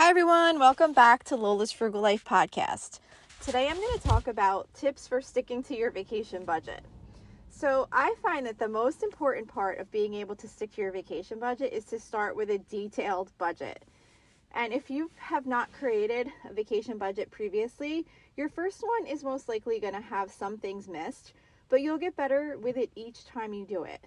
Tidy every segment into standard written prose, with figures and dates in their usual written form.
Hi everyone, welcome back to Lola's Frugal Life podcast. Today I'm going to talk about tips for sticking to your vacation budget. So I find that the most important part of being able to stick to your vacation budget is to start with a detailed budget. And if you have not created a vacation budget previously, your first one is most likely going to have some things missed, but you'll get better with it each time you do it.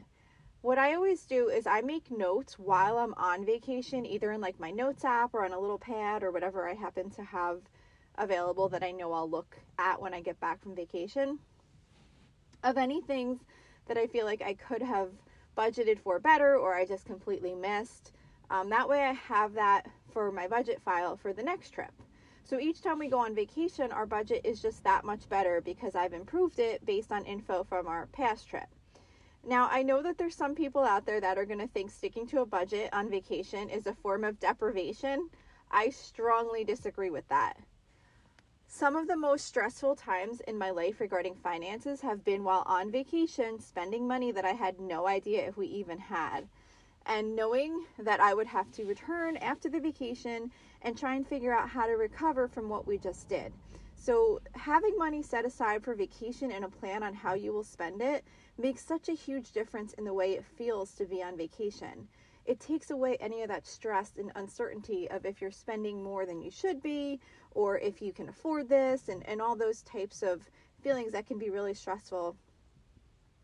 What I always do is I make notes while I'm on vacation, either in like my notes app or on a little pad or whatever I happen to have available that I know I'll look at when I get back from vacation, of any things that I feel like I could have budgeted for better or I just completely missed. That way I have that for my budget file for the next trip. So each time we go on vacation, our budget is just that much better because I've improved it based on info from our past trip. Now, I know that there's some people out there that are going to think sticking to a budget on vacation is a form of deprivation. I strongly disagree with that. Some of the most stressful times in my life regarding finances have been while on vacation, spending money that I had no idea if we even had. And knowing that I would have to return after the vacation and try and figure out how to recover from what we just did. So having money set aside for vacation and a plan on how you will spend it makes such a huge difference in the way it feels to be on vacation. It takes away any of that stress and uncertainty of if you're spending more than you should be, or if you can afford this, and all those types of feelings that can be really stressful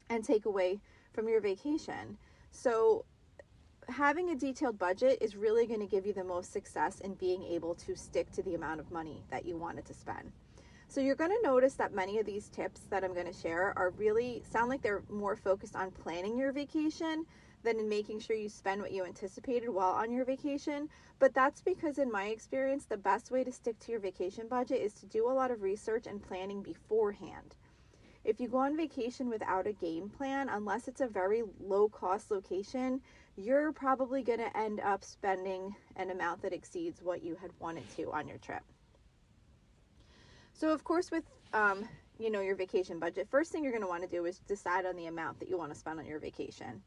and take away from your vacation. So having a detailed budget is really going to give you the most success in being able to stick to the amount of money that you wanted to spend. So you're going to notice that many of these tips that I'm going to share are really sound like they're more focused on planning your vacation than in making sure you spend what you anticipated while on your vacation. But that's because in my experience, the best way to stick to your vacation budget is to do a lot of research and planning beforehand. If you go on vacation without a game plan, unless it's a very low cost location, you're probably going to end up spending an amount that exceeds what you had wanted to on your trip. So of course with your vacation budget, first thing you're going to want to do is decide on the amount that you want to spend on your vacation.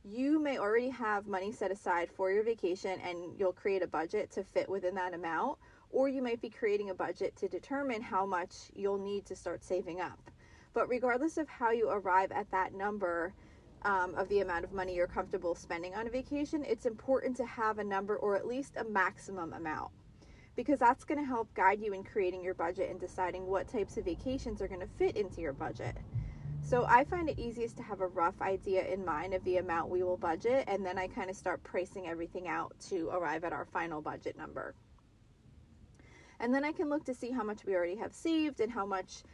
You may already have money set aside for your vacation and you'll create a budget to fit within that amount, or you might be creating a budget to determine how much you'll need to start saving up. But regardless of how you arrive at that number of the amount of money you're comfortable spending on a vacation, it's important to have a number or at least a maximum amount, because that's going to help guide you in creating your budget and deciding what types of vacations are going to fit into your budget. So I find it easiest to have a rough idea in mind of the amount we will budget, and then I kind of start pricing everything out to arrive at our final budget number. And then I can look to see how much we already have saved and how much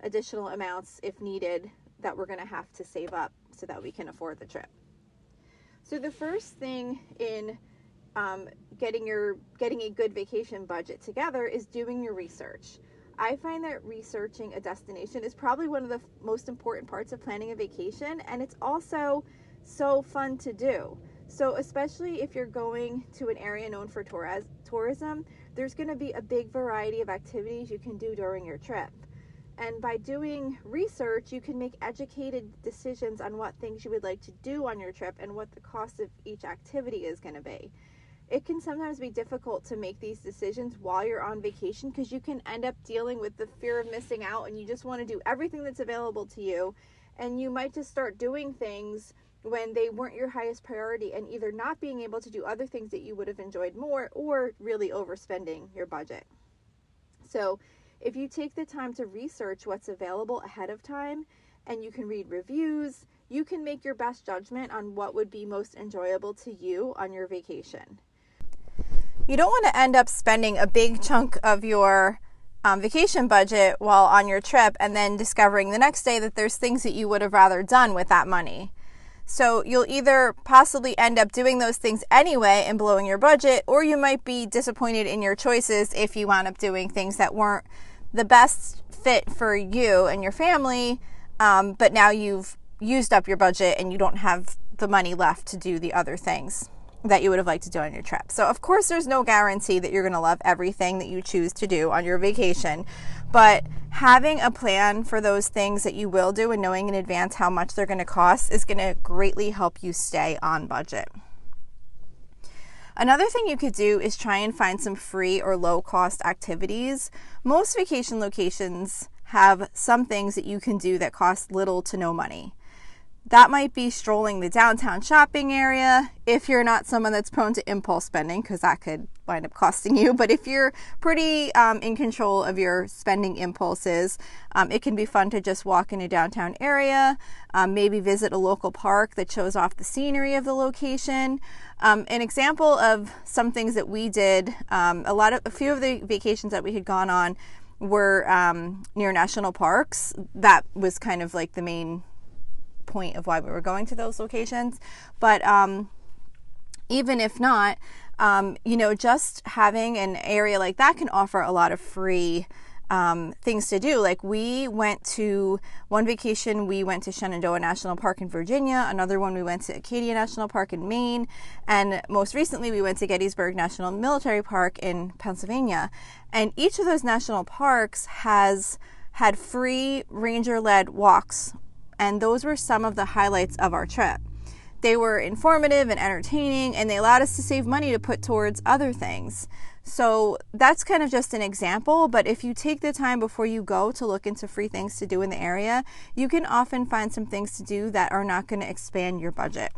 additional amounts, if needed, that we're going to have to save up so that we can afford the trip. So the first thing in getting a good vacation budget together is doing your research. I find that researching a destination is probably one of the most important parts of planning a vacation, and it's also so fun to do. So especially if you're going to an area known for tourism, there's going to be a big variety of activities you can do during your trip. And by doing research, you can make educated decisions on what things you would like to do on your trip and what the cost of each activity is going to be. It can sometimes be difficult to make these decisions while you're on vacation because you can end up dealing with the fear of missing out and you just want to do everything that's available to you, and you might just start doing things when they weren't your highest priority and either not being able to do other things that you would have enjoyed more or really overspending your budget. So if you take the time to research what's available ahead of time and you can read reviews, you can make your best judgment on what would be most enjoyable to you on your vacation. You don't want to end up spending a big chunk of your vacation budget while on your trip and then discovering the next day that there's things that you would have rather done with that money. So you'll either possibly end up doing those things anyway and blowing your budget, or you might be disappointed in your choices if you wound up doing things that weren't the best fit for you and your family, but now you've used up your budget and you don't have the money left to do the other things that you would have liked to do on your trip. So of course there's no guarantee that you're going to love everything that you choose to do on your vacation, but having a plan for those things that you will do and knowing in advance how much they're going to cost is going to greatly help you stay on budget. Another thing you could do is try and find some free or low-cost activities. Most vacation locations have some things that you can do that cost little to no money. That might be strolling the downtown shopping area if you're not someone that's prone to impulse spending, because that could wind up costing you. But if you're pretty in control of your spending impulses, it can be fun to just walk in a downtown area, maybe visit a local park that shows off the scenery of the location. An example of some things that we did, a few of the vacations that we had gone on were near national parks. That was kind of like the main point of why we were going to those locations. But even if not, just having an area like that can offer a lot of free things to do. Like one vacation, we went to Shenandoah National Park in Virginia. Another one, we went to Acadia National Park in Maine. And most recently, we went to Gettysburg National Military Park in Pennsylvania. And each of those national parks has had free ranger-led walks. And those were some of the highlights of our trip. They were informative and entertaining, and they allowed us to save money to put towards other things. So that's kind of just an example, but if you take the time before you go to look into free things to do in the area, you can often find some things to do that are not going to expand your budget.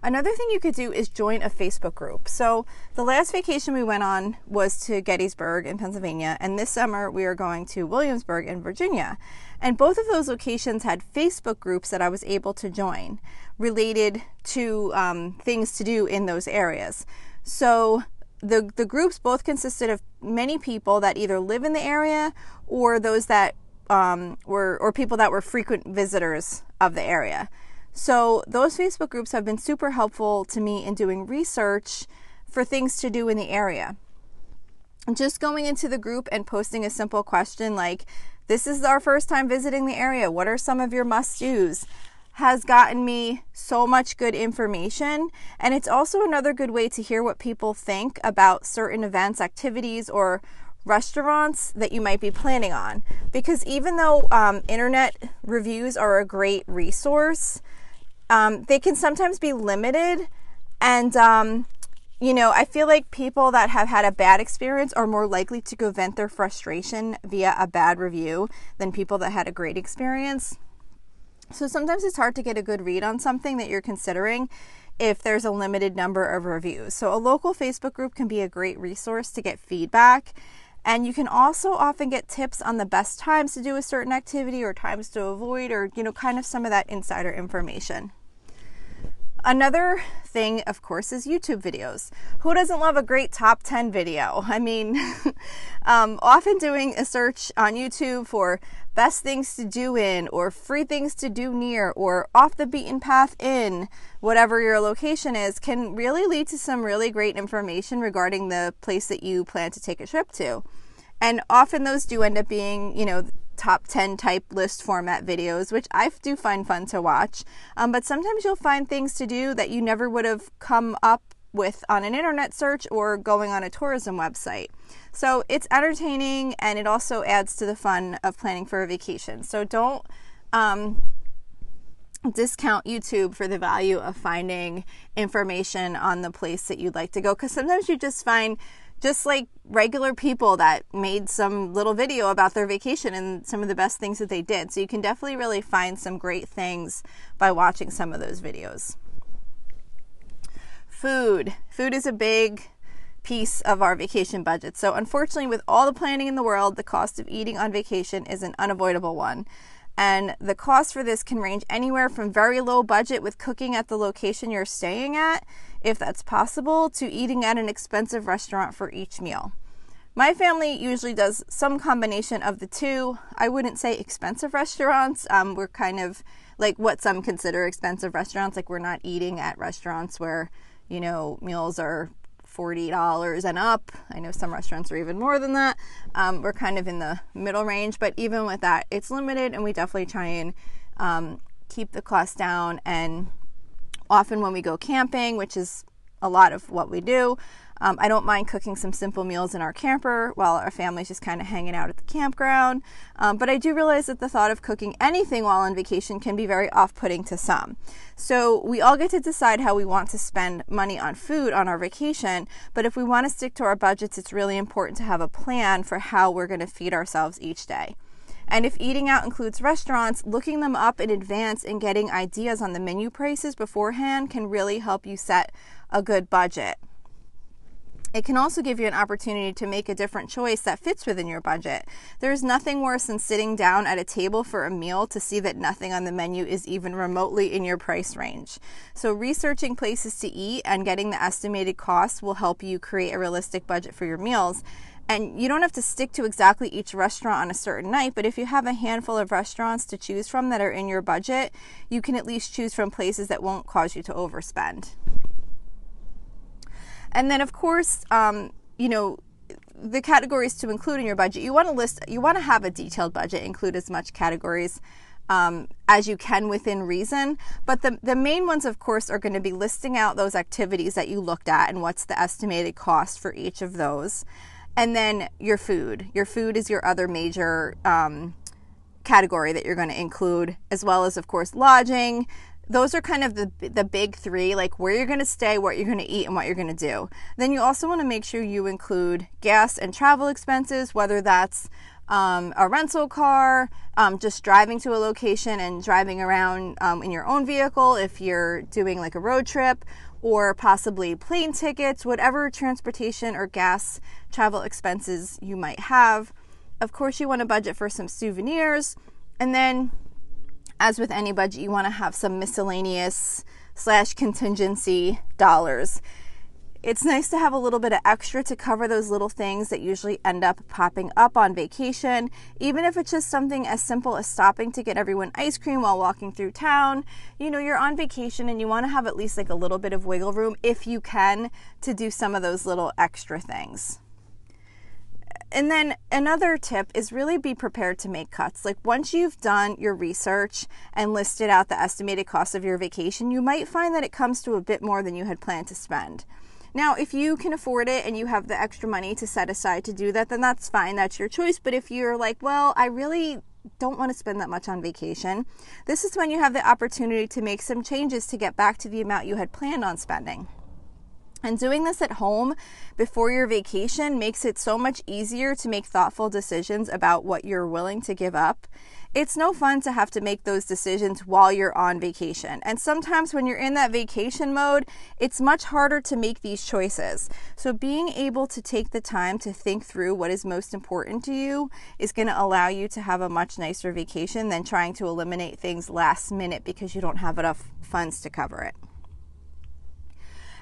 Another thing you could do is join a Facebook group. So the last vacation we went on was to Gettysburg in Pennsylvania, and this summer we are going to Williamsburg in Virginia. And both of those locations had Facebook groups that I was able to join related to things to do in those areas. So the groups both consisted of many people that either live in the area or those that were people that were frequent visitors of the area. So those Facebook groups have been super helpful to me in doing research for things to do in the area. Just going into the group and posting a simple question like, "This is our first time visiting the area. What are some of your must-dos?" has gotten me so much good information. And it's also another good way to hear what people think about certain events, activities, or restaurants that you might be planning on. Because even though internet reviews are a great resource, they can sometimes be limited. And, I feel like people that have had a bad experience are more likely to go vent their frustration via a bad review than people that had a great experience. So sometimes it's hard to get a good read on something that you're considering if there's a limited number of reviews. So a local Facebook group can be a great resource to get feedback. And you can also often get tips on the best times to do a certain activity or times to avoid, or, kind of some of that insider information. Another thing, of course, is YouTube videos. Who doesn't love a great top 10 video? I mean, often doing a search on YouTube for best things to do in, or free things to do near, or off the beaten path in, whatever your location is, can really lead to some really great information regarding the place that you plan to take a trip to. And often those do end up being, top 10 type list format videos, which I do find fun to watch. But sometimes you'll find things to do that you never would have come up with on an internet search or going on a tourism website. So it's entertaining, and it also adds to the fun of planning for a vacation. So don't discount YouTube for the value of finding information on the place that you'd like to go, because sometimes you just find just like regular people that made some little video about their vacation and some of the best things that they did. So you can definitely really find some great things by watching some of those videos. Food is a big piece of our vacation budget. So unfortunately, with all the planning in the world, the cost of eating on vacation is an unavoidable one. And the cost for this can range anywhere from very low budget with cooking at the location you're staying at, if that's possible, to eating at an expensive restaurant for each meal. My family usually does some combination of the two. I wouldn't say expensive restaurants. We're kind of like what some consider expensive restaurants. Like, we're not eating at restaurants where, meals are $40 and up. I know some restaurants are even more than that. We're kind of in the middle range, but even with that, it's limited, and we definitely try and keep the cost down. And often when we go camping, which is a lot of what we do. I don't mind cooking some simple meals in our camper while our family's just kind of hanging out at the campground. But I do realize that the thought of cooking anything while on vacation can be very off-putting to some. So we all get to decide how we want to spend money on food on our vacation. But if we want to stick to our budgets, it's really important to have a plan for how we're going to feed ourselves each day. And if eating out includes restaurants, looking them up in advance and getting ideas on the menu prices beforehand can really help you set a good budget. It can also give you an opportunity to make a different choice that fits within your budget. There's nothing worse than sitting down at a table for a meal to see that nothing on the menu is even remotely in your price range. So researching places to eat and getting the estimated costs will help you create a realistic budget for your meals. And you don't have to stick to exactly each restaurant on a certain night, but if you have a handful of restaurants to choose from that are in your budget, you can at least choose from places that won't cause you to overspend. And then, of course, the categories to include in your budget, you want to have a detailed budget, include as much categories as you can within reason. But the main ones, of course, are going to be listing out those activities that you looked at and what's the estimated cost for each of those. And then your food. Your food is your other major category that you're going to include, as well as, of course, lodging. Those are kind of the big three, like where you're going to stay, what you're going to eat, and what you're going to do. Then you also want to make sure you include gas and travel expenses, whether that's a rental car, just driving to a location and driving around in your own vehicle if you're doing like a road trip, or possibly plane tickets, whatever transportation or gas travel expenses you might have. Of course, you want to budget for some souvenirs, and then as with any budget, you want to have some miscellaneous / contingency dollars. It's nice to have a little bit of extra to cover those little things that usually end up popping up on vacation, even if it's just something as simple as stopping to get everyone ice cream while walking through town. You're on vacation and you want to have at least like a little bit of wiggle room, if you can, to do some of those little extra things. And then another tip is really be prepared to make cuts. Like once you've done your research and listed out the estimated cost of your vacation, you might find that it comes to a bit more than you had planned to spend. Now, if you can afford it and you have the extra money to set aside to do that, then that's fine. That's your choice. But if you're like, well, I really don't want to spend that much on vacation, this is when you have the opportunity to make some changes to get back to the amount you had planned on spending. And doing this at home before your vacation makes it so much easier to make thoughtful decisions about what you're willing to give up. It's no fun to have to make those decisions while you're on vacation. And sometimes when you're in that vacation mode, it's much harder to make these choices. So being able to take the time to think through what is most important to you is going to allow you to have a much nicer vacation than trying to eliminate things last minute because you don't have enough funds to cover it.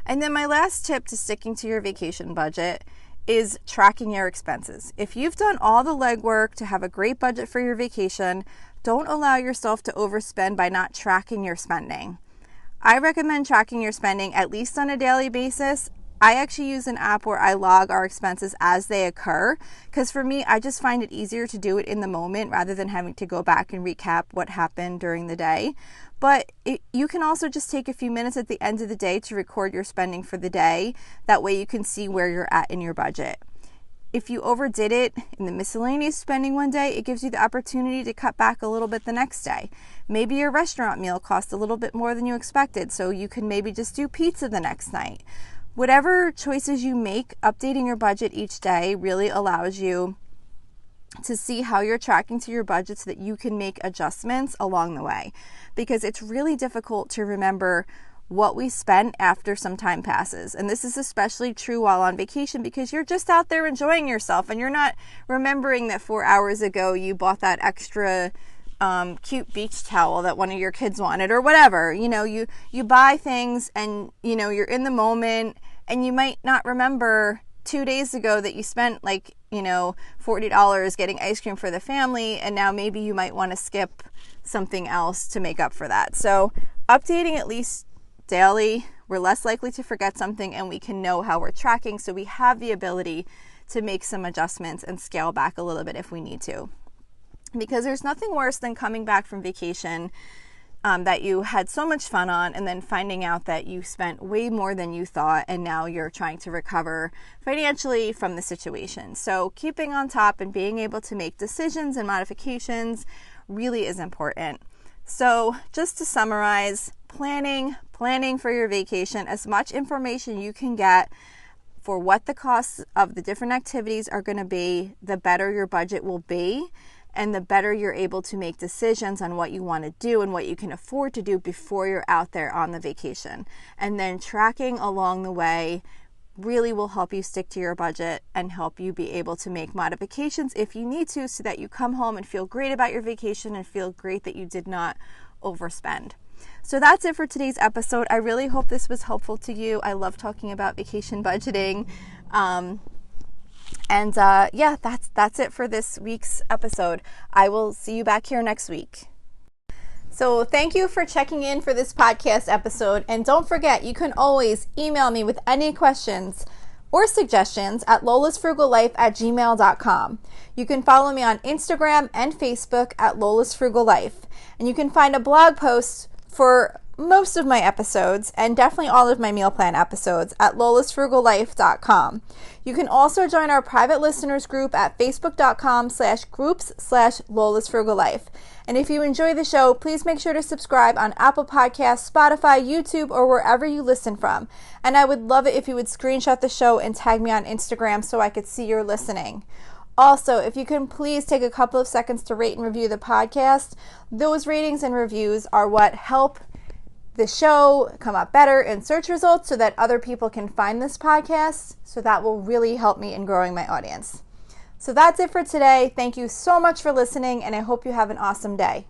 And then my last tip to sticking to your vacation budget is tracking your expenses. If you've done all the legwork to have a great budget for your vacation, don't allow yourself to overspend by not tracking your spending. I recommend tracking your spending at least on a daily basis. I actually use an app where I log our expenses as they occur, because for me, I just find it easier to do it in the moment rather than having to go back and recap what happened during the day. But you can also just take a few minutes at the end of the day to record your spending for the day. That way you can see where you're at in your budget. If you overdid it in the miscellaneous spending one day, it gives you the opportunity to cut back a little bit the next day. Maybe your restaurant meal cost a little bit more than you expected, so you can maybe just do pizza the next night. Whatever choices you make, updating your budget each day really allows you to see how you're tracking to your budget so that you can make adjustments along the way. Because it's really difficult to remember what we spent after some time passes. And this is especially true while on vacation because you're just out there enjoying yourself and you're not remembering that 4 hours ago you bought that extra cute beach towel that one of your kids wanted or whatever. You buy things and you're in the moment and you might not remember 2 days ago that you spent $40 getting ice cream for the family, and now maybe you might want to skip something else to make up for that. So updating at least daily, we're less likely to forget something and we can know how we're tracking, so we have the ability to make some adjustments and scale back a little bit if we need to. Because there's nothing worse than coming back from vacation that you had so much fun on, and then finding out that you spent way more than you thought, and now you're trying to recover financially from the situation. So keeping on top and being able to make decisions and modifications really is important. So just to summarize, planning for your vacation, as much information you can get for what the costs of the different activities are going to be, the better your budget will be, and the better you're able to make decisions on what you want to do and what you can afford to do before you're out there on the vacation. And then tracking along the way really will help you stick to your budget and help you be able to make modifications if you need to, so that you come home and feel great about your vacation and feel great that you did not overspend. So that's it for today's episode. I really hope this was helpful to you. I love talking about vacation budgeting. That's it for this week's episode. I will see you back here next week. So thank you for checking in for this podcast episode. And don't forget, you can always email me with any questions or suggestions at lolasfrugallife@gmail.com. You can follow me on Instagram and Facebook at Lola's Frugal Life. And you can find a blog post for most of my episodes and definitely all of my meal plan episodes at lolasfrugallife.com. You can also join our private listeners group at facebook.com/groups/lolasfrugallife. And if you enjoy the show, please make sure to subscribe on Apple Podcasts, Spotify, YouTube, or wherever you listen from. And I would love it if you would screenshot the show and tag me on Instagram so I could see you're listening. Also, if you can please take a couple of seconds to rate and review the podcast. Those ratings and reviews are what help the show come up better in search results so that other people can find this podcast. So that will really help me in growing my audience. So that's it for today. Thank you so much for listening, and I hope you have an awesome day.